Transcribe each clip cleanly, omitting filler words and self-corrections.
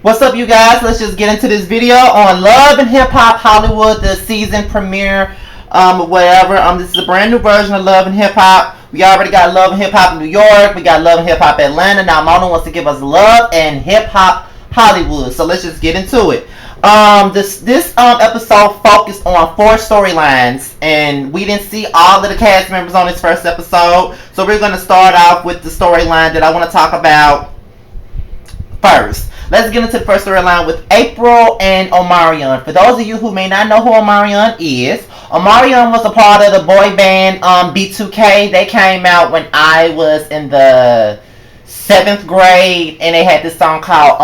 What's up, you guys? Let's just get into this video on Love and Hip Hop Hollywood, the season premiere, whatever. This is a brand new version of Love and Hip Hop. We already got Love and Hip Hop New York. We got Love and Hip Hop Atlanta. Now Mona wants to give us Love and Hip Hop Hollywood. So let's just get into it. This episode focused on 4 storylines, and we didn't see all of the cast members on this first episode. So we're gonna start off with the storyline that I want to talk about first. Let's get into the first storyline with April and Omarion. For those of you who may not know who Omarion is, Omarion was a part of the boy band B2K. They came out when I was in the 7th grade, and they had this song called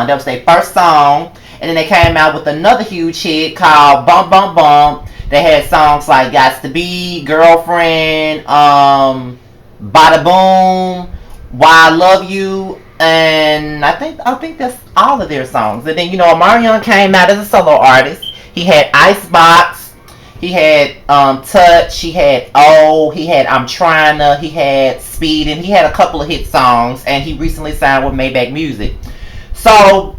That was their first song. And then they came out with another huge hit called Bump Bump Bump. They had songs like Gots to Be, Girlfriend, Bada Boom, Why I Love You, and I think that's all of their songs. And then Omarion came out as a solo artist. He had Icebox, he had Touch, he had he had I'm Tryna, he had Speed, and he had a couple of hit songs. And he recently signed with Maybach Music. So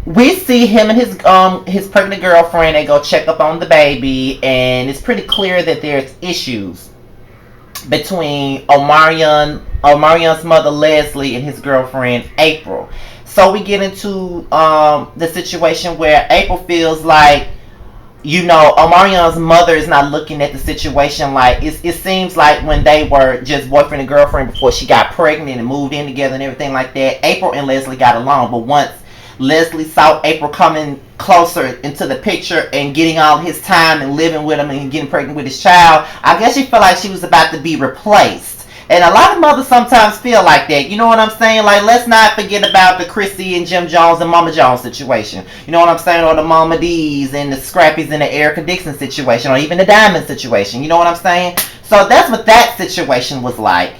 we see him and his pregnant girlfriend. They go check up on the baby, and it's pretty clear that there's issues between Omarion's mother Leslie and his girlfriend April. So we get into the situation where April feels like Omarion's mother is not looking at the situation like it seems like when they were just boyfriend and girlfriend before she got pregnant and moved in together and everything like that, April and Leslie got along. But once Leslie saw April coming closer into the picture and getting all his time and living with him and getting pregnant with his child, I guess she felt like she was about to be replaced. And a lot of mothers sometimes feel like that. You know what I'm saying? Like, let's not forget about the Chrissy and Jim Jones and Mama Jones situation. You know what I'm saying? Or the Mama D's and the Scrappies and the Erica Dixon situation, or even the Diamond situation. You know what I'm saying? So that's what that situation was like.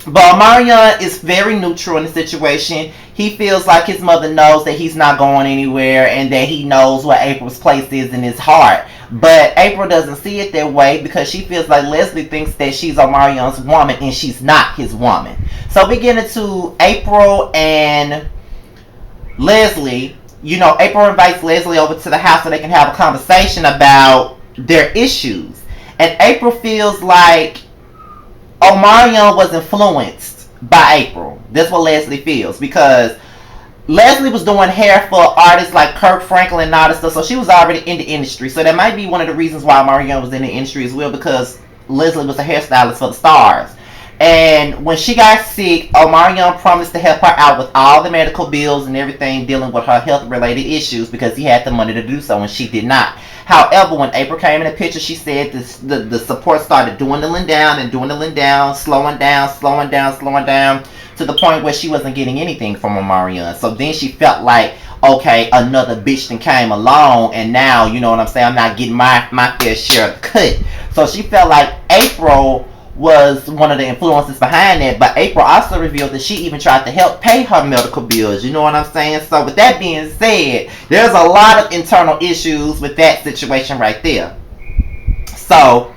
But Omarion is very neutral in the situation. He feels like his mother knows that he's not going anywhere and that he knows what April's place is in his heart. But April doesn't see it that way because she feels like Leslie thinks that she's Omarion's woman and she's not his woman. So we get into April and Leslie. April invites Leslie over to the house so they can have a conversation about their issues. And April feels like Omarion was influenced by April. That's what Leslie feels, because Leslie was doing hair for artists like Kirk Franklin and all this stuff, so she was already in the industry. So that might be one of the reasons why Omarion was in the industry as well, because Leslie was a hairstylist for the stars. And when she got sick, Omarion promised to help her out with all the medical bills and everything dealing with her health-related issues because he had the money to do so and she did not. However, when April came in the picture, she said the support started dwindling down, slowing down, to the point where she wasn't getting anything from Omarion. So then she felt like, okay, another bitch then came along, and now, you know what I'm saying, I'm not getting my fair share of the cut. So she felt like April was one of the influences behind that, but April also revealed that she even tried to help pay her medical bills. You know what I'm saying? So with that being said, there's a lot of internal issues with that situation right there. So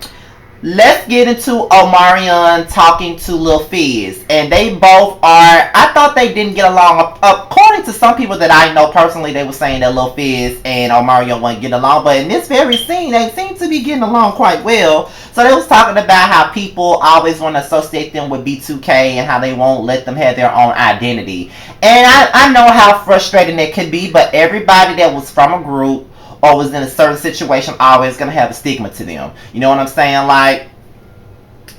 let's get into Omarion talking to Lil Fizz. And they both are, I thought they didn't get along. According to some people that I know personally, they were saying that Lil Fizz and Omarion wouldn't get along. But in this very scene, they seem to be getting along quite well. So they was talking about how people always want to associate them with B2K and how they won't let them have their own identity. And I know how frustrating that could be, but everybody that was from a group or was in a certain situation always going to have a stigma to them. You know what I'm saying? Like,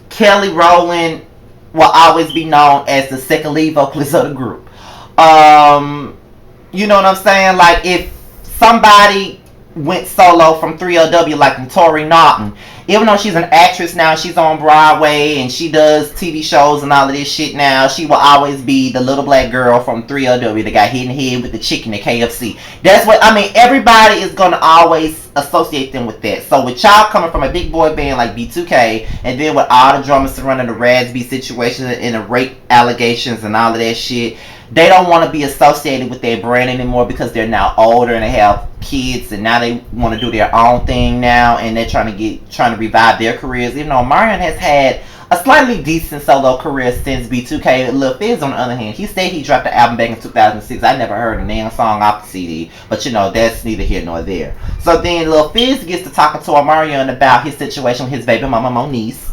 Kelly Rowland will always be known as the second lead vocalist of the group. You know what I'm saying? Like, if somebody went solo from 3LW like Tori Naughton, even though she's an actress now, she's on Broadway and she does TV shows and all of this shit now, she will always be the little black girl from 3LW that got hit in the head with the chicken at KFC. That's what, I mean, everybody is going to always associate them with that. So with y'all coming from a big boy band like B2K, and then with all the drama surrounding the Raspy situation and the rape allegations and all of that shit, they don't want to be associated with their brand anymore because they're now older and they have kids and now they want to do their own thing now, and they're trying to revive their careers. Even though Omarion has had a slightly decent solo career since B2K. Lil Fizz, on the other hand, he said he dropped the album back in 2006. I never heard a damn song off the CD, but you know, that's neither here nor there. So then Lil Fizz gets to talking to Omarion about his situation with his baby mama Moniece.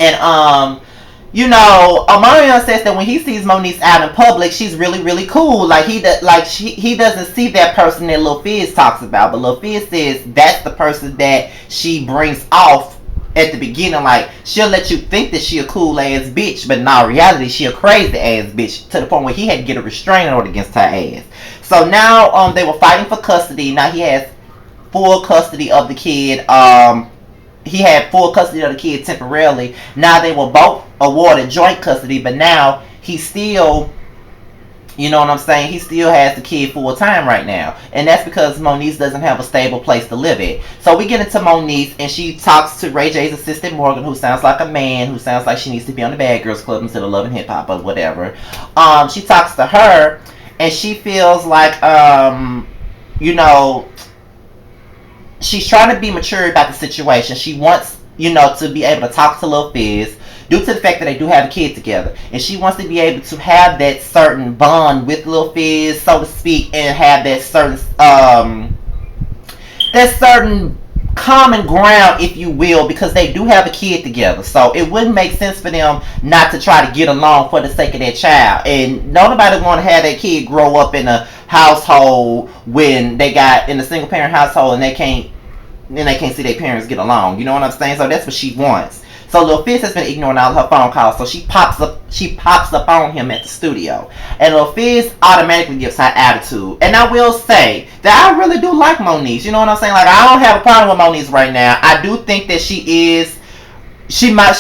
And you know, Omarion says that when he sees Moniece out in public, she's really, really cool. Like he doesn't see that person that Lil Fizz talks about, but Lil Fizz says that's the person that she brings off at the beginning. Like, she'll let you think that she a cool ass bitch, but in all reality, she a crazy ass bitch, to the point where he had to get a restraining order against her ass. So now they were fighting for custody. Now he has full custody of the kid. He had full custody of the kid temporarily. Now they were both awarded joint custody, but now he still, you know what I'm saying, he still has the kid full time right now. And that's because Moniece doesn't have a stable place to live at. So we get into Moniece, and she talks to Ray J's assistant Morgan, who sounds like a man, who sounds like she needs to be on the Bad Girls Club instead of Love and Hip Hop or whatever. She talks to her, and she feels like, you know, she's trying to be mature about the situation. She wants, you know, to be able to talk to Lil Fizz due to the fact that they do have a kid together. And she wants to be able to have that certain bond with Lil Fizz, so to speak, and have that certain common ground, if you will, because they do have a kid together. So it wouldn't make sense for them not to try to get along for the sake of their child. And nobody want to have that kid grow up in a household when they got in a single parent household and they can't see their parents get along. You know what I'm saying? So that's what she wants. So Lil Fizz has been ignoring all her phone calls, so she pops up on him at the studio. And Lil Fizz automatically gives her attitude. And I will say that I really do like Moniece. You know what I'm saying? Like, I don't have a problem with Moniece right now. I do think that she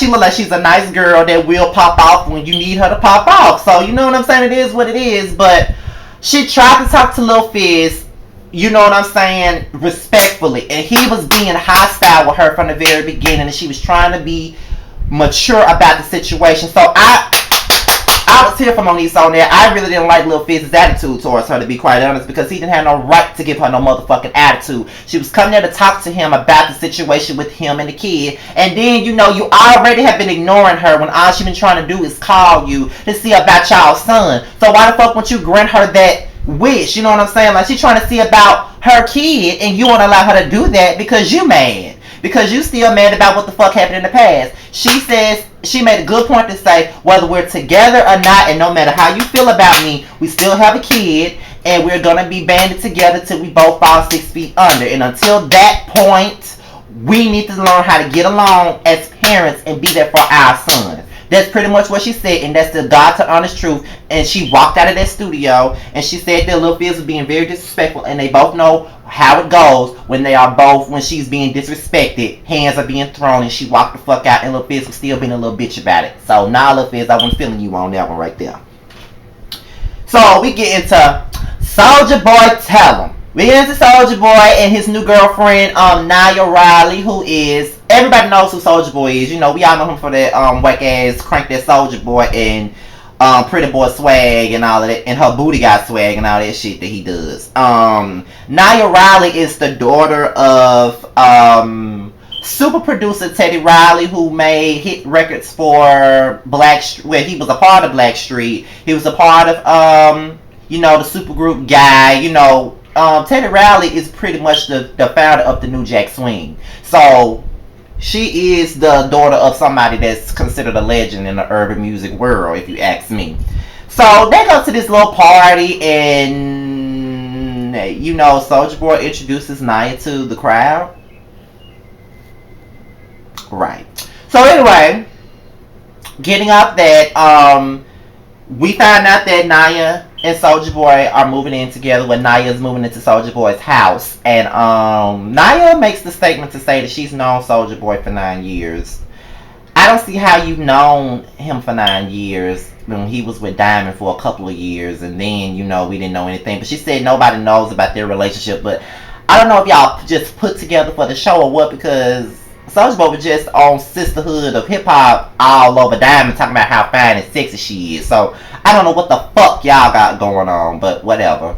look like she's a nice girl that will pop off when you need her to pop off. So you know what I'm saying? It is what it is. But she tried to talk to Lil Fizz, you know what I'm saying, respectfully, and he was being hostile with her from the very beginning, and she was trying to be mature about the situation. So I was here for Moniece on there. I really didn't like Lil Fizz's attitude towards her, to be quite honest, because he didn't have no right to give her no motherfucking attitude. She was coming there to talk to him about the situation with him and the kid, and then, you know, you already have been ignoring her when all she been trying to do is call you to see about y'all's son. So why the fuck won't you grant her that wish? You know what I'm saying? Like, she's trying to see about her kid, and you won't allow her to do that because you mad. Because you still mad about what the fuck happened in the past. She says, she made a good point to say, whether we're together or not, and no matter how you feel about me, we still have a kid, and we're gonna be banded together till we both fall 6 feet under. And until that point, we need to learn how to get along as parents and be there for our son. That's pretty much what she said, and that's the God to honest truth. And she walked out of that studio, and she said that Lil Fizz was being very disrespectful, and they both know how it goes when she's being disrespected, hands are being thrown, and she walked the fuck out, and Lil Fizz was still being a little bitch about it. So now, Lil Fizz, I wasn't feeling you on that one right there. So we get into Soulja Boy Tell 'Em. We get into Soulja Boy and his new girlfriend, Nia Riley, who is, everybody knows who Soulja Boy is. You know, we all know him for that whack ass Crank That Soulja Boy and Pretty Boy swag and all of that, and her booty got swag and all that shit that he does. Nia Riley is the daughter of super producer Teddy Riley, who made hit records for where he was a part of Blackstreet. He was a part of you know, the supergroup Guy. You know, Teddy Riley is pretty much the founder of the New Jack Swing. So she is the daughter of somebody that's considered a legend in the urban music world, if you ask me. So they go to this little party, and you know, Soulja Boy introduces Nia to the crowd. Right. So anyway, getting off that, we find out that Nia and Soulja Boy are moving in together when Nia's moving into Soulja Boy's house. And Nia makes the statement to say that she's known Soulja Boy for 9 years. I don't see how you've known him for 9 years when he was with Diamond for a couple of years, and then, you know, we didn't know anything. But she said nobody knows about their relationship. But I don't know if y'all just put together for the show or what, because Soulja Boy was just on Sisterhood of Hip Hop all over Diamond talking about how fine and sexy she is. So I don't know what the fuck y'all got going on, but whatever.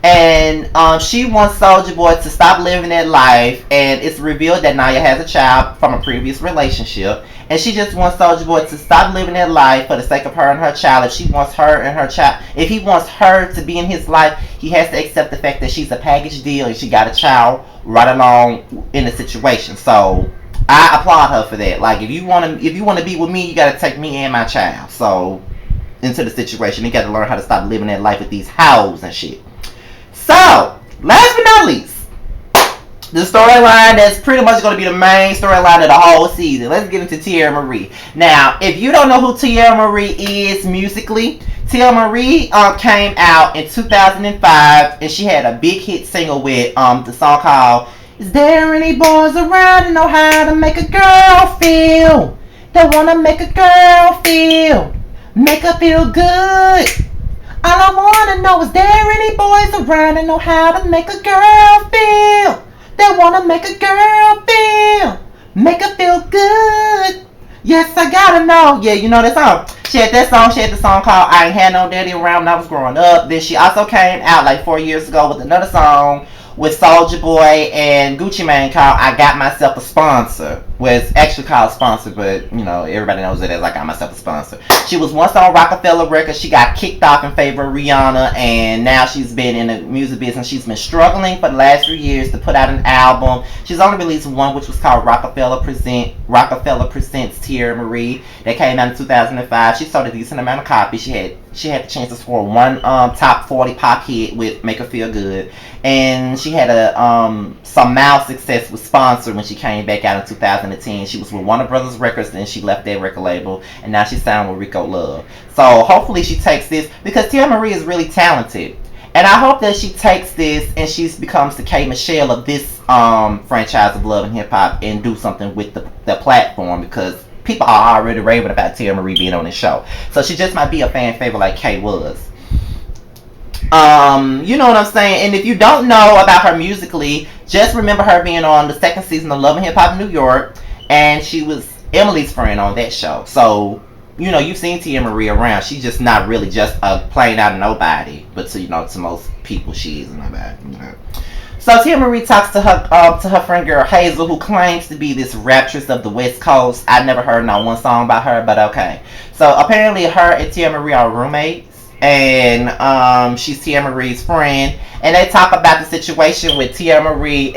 And she wants Soulja Boy to stop living that life, and it's revealed that Nia has a child from a previous relationship, and she just wants Soulja Boy to stop living that life for the sake of her and her child. If she wants her and her child, if he wants her to be in his life, he has to accept the fact that she's a package deal and she got a child right along in the situation. So I applaud her for that. Like, if you want to be with me, you got to take me and my child. So into the situation, you got to learn how to stop living that life with these hoes and shit. So last but not least, the storyline that's pretty much going to be the main storyline of the whole season. Let's get into Teairra Mari. Now, if you don't know who Teairra Mari is musically, Teairra Mari came out in 2005, and she had a big hit single with the song called "Is There Any Boys Around That Know How to Make a Girl Feel? They wanna make a girl feel, make her feel good. All I wanna know is there any boys around that know how to make a girl feel? They wanna make a girl feel, make her feel good. Yes, I gotta know." Yeah, you know that song. She had that song. She had the song called "I Ain't Had No Daddy Around When I Was Growing Up." Then she also came out like 4 years ago with another song with Soulja Boy and Gucci Mane called "I Got Myself a Sponsor." Well, it's actually called Sponsor, but you know, everybody knows it as "I Got Myself a Sponsor." She was once on Rockefeller Records. She got kicked off in favor of Rihanna, and now she's been in the music business. She's been struggling for the last 3 years to put out an album. She's only released one, which was called Rockefeller Presents Teairra Mari. That came out in 2005. She sold a decent amount of copies. She had the chance to score one top 40 pop hit with "Make Her Feel Good," and she had some mild success with "Sponsor" when she came back out in 2010. She was with Warner Brothers Records, then she left that record label, and now she's signed with Rico Love. So hopefully she takes this, because Teairra Mari is really talented, and I hope that she takes this and she becomes the K Michelle of this franchise of Love and Hip Hop, and do something with the platform, because people are already raving about Teairra Mari being on this show. So she just might be a fan favorite like Kay was. You know what I'm saying? And if you don't know about her musically, just remember her being on the second season of Love and Hip Hop New York, and she was Emily's friend on that show. So, you know, you've seen Teairra Mari around. She's just not really just a plain out of nobody, but to most people, she is nobody. You know? So Teairra Mari talks to her friend girl Hazel, who claims to be this raptress of the West Coast. I never heard not one song by her, but okay. So apparently her and Teairra Mari are roommates, and she's Teairra Mari's friend, and they talk about the situation with Teairra Mari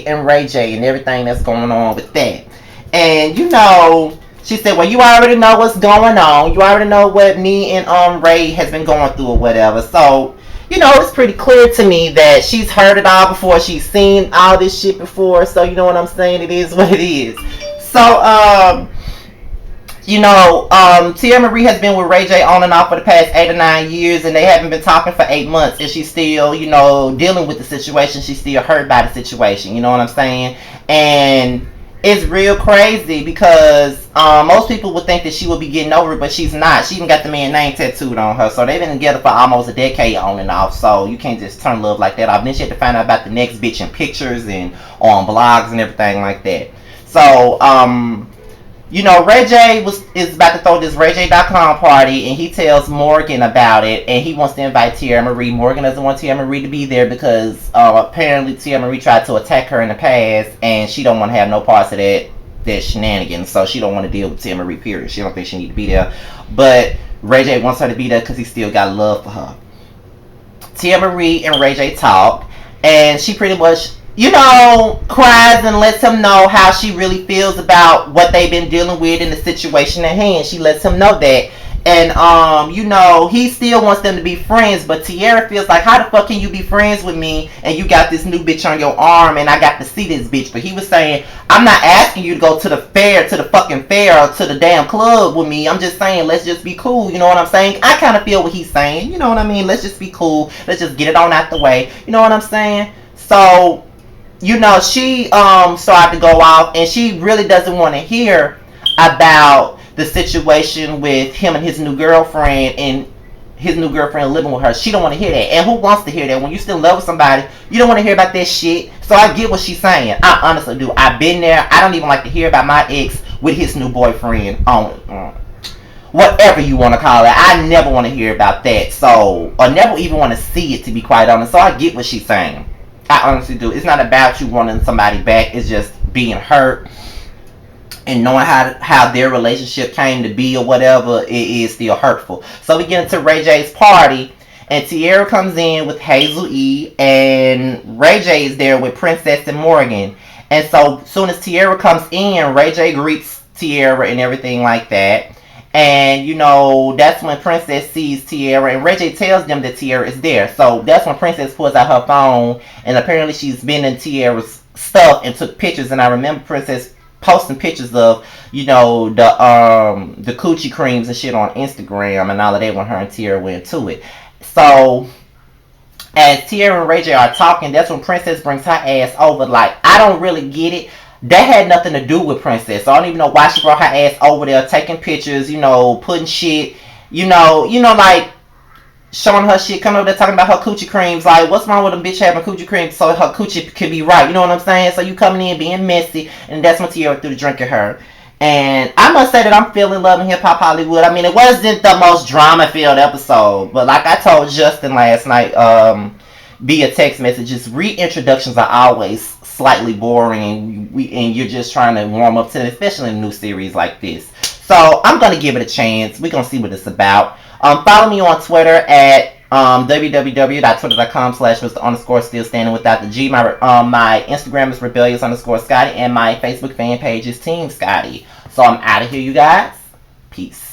and Ray J and everything that's going on with that. And you know, she said, "Well, you already know what's going on. You already know what me and Ray has been going through or whatever." So, you know, it's pretty clear to me that she's heard it all before. She's seen all this shit before. So, you know what I'm saying? It is what it is. So, you know, Teairra Mari has been with Ray J on and off for the past 8 or 9 years, and they haven't been talking for 8 months, and she's still, you know, dealing with the situation. She's still hurt by the situation, you know what I'm saying? And it's real crazy, because most people would think that she would be getting over it, but she's not. She even got the man name tattooed on her, so they've been together for almost a decade on and off, so you can't just turn love like that off. Then she had to find out about the next bitch in pictures and on blogs and everything like that. So, you know, Ray J is about to throw this RayJ.com party, and he tells Morgan about it, and he wants to invite Teairra Mari. Morgan doesn't want Teairra Mari to be there because apparently Teairra Mari tried to attack her in the past, and she don't want to have no parts of that shenanigans, so she don't want to deal with Teairra Mari, period. She don't think she need to be there, but Ray J wants her to be there because he still got love for her. Teairra Mari and Ray J talk, and she pretty much, you know, cries and lets him know how she really feels about what they've been dealing with in the situation at hand. She lets him know that. And, you know, he still wants them to be friends, but Teairra feels like, how the fuck can you be friends with me and you got this new bitch on your arm and I got to see this bitch? But he was saying, I'm not asking you to go to the fucking fair or to the damn club with me. I'm just saying, let's just be cool. You know what I'm saying? I kind of feel what he's saying. You know what I mean? Let's just be cool. Let's just get it on out the way. You know what I'm saying? So, you know, she started to go off, and she really doesn't want to hear about the situation with him and his new girlfriend, and his new girlfriend living with her. She don't want to hear that. And who wants to hear that? When you still in love with somebody, you don't want to hear about that shit. So I get what she's saying. I honestly do. I've been there. I don't even like to hear about my ex with his new boyfriend on whatever you want to call it. I never want to hear about that. So, or never even want to see it, to be quite honest. So I get what she's saying. I honestly do. It's not about you wanting somebody back. It's just being hurt and knowing how their relationship came to be or whatever, it is still hurtful. So we get into Ray J's party, and Tierra comes in with Hazel E, and Ray J is there with Princess and Morgan. And so soon as Tierra comes in, Ray J greets Tierra and everything like that. And that's when Princess sees Tierra, and Ray J tells them that Tierra is there. So that's when Princess pulls out her phone, and apparently she's been in Tierra's stuff and took pictures. And I remember Princess posting pictures of the coochie creams and shit on Instagram and all of that when her and Tierra went to it. So as Tierra and Ray J are talking, that's when Princess brings her ass over. Like, I don't really get it. That had nothing to do with Princess. So I don't even know why she brought her ass over there, taking pictures, putting shit, like showing her shit, coming over there talking about her coochie creams. Like, what's wrong with a bitch having coochie creams so her coochie could be right? You know what I'm saying? So you coming in being messy, and that's when Tierra threw the drink at her. And I must say that I'm feeling Love and Hip Hop Hollywood. I mean, it wasn't the most drama-filled episode, but like I told Justin last night, via text messages, reintroductions are always slightly boring, and you're just trying to warm up to it, especially in a new series like this. So I'm gonna give it a chance. We're gonna see what it's about. Follow me on Twitter at www.twitter.com/Mr. Still Standing Without the G. My Instagram is rebellious_Scotty, and my Facebook fan page is Team Scotty. So I'm out of here, you guys. Peace.